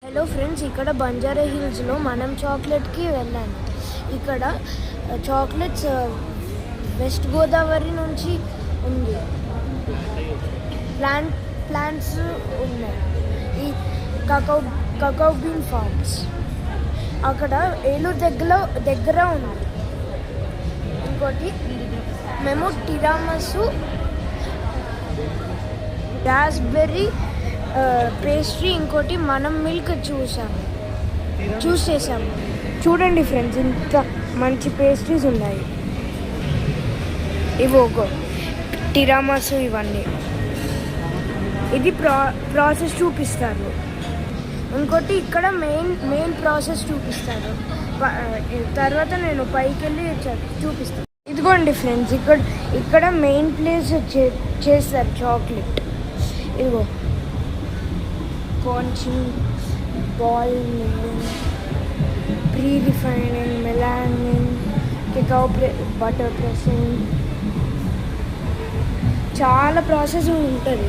Hello friends, ఇక్కడ బంజారా హిల్స్లో మనం చాక్లెట్కి వెళ్ళాను. ఇక్కడ చాక్లెట్స్ వెస్ట్ గోదావరి నుంచి ఉంది. ప్లాంట్స్ ఉన్నాయి. ఈ కకౌ బీన్ ఫార్మ్స్ అక్కడ ఏలూరు దగ్గర ఉంది. ఇంకోటి మేము టిరామసు రాస్బెర్రీ పేస్ట్రీ, ఇంకోటి మనం మిల్క్ చూస్ చేసాము. చూడండి ఫ్రెండ్స్, ఇంత మంచి పేస్ట్రీస్ ఉన్నాయి. ఇవి ఒక టిరామసు, ఇవన్నీ ఇది ప్రాసెస్ చూపిస్తారు. ఇంకోటి ఇక్కడ మెయిన్ ప్రాసెస్ చూపిస్తారు. తర్వాత నేను పైకి వెళ్ళి చూపిస్తాను. ఇదిగోండి ఫ్రెండ్స్, ఇక్కడ మెయిన్ ప్లేస్ చేస్తారు చాక్లెట్. ఇదిగో conching, ball milling, pre refining, melanging, cacao butter pressing, చాలా ప్రాసెస్ ఉంటుంది.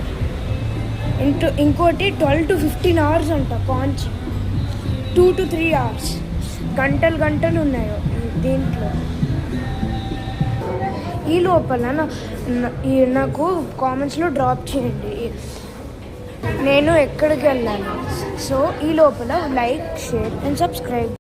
ఇంకోటి 12 to 15 hours అంట కాంచింగ్. 2 to 3 hours, గంటలు ఉన్నాయి దీంట్లో. ఈ లోపల నాకు కామెంట్స్లో డ్రాప్ చేయండి నేను ఎక్కడికి వెళ్ళాను. సో ఈ లోపల లైక్, షేర్ అండ్ సబ్స్క్రైబ్.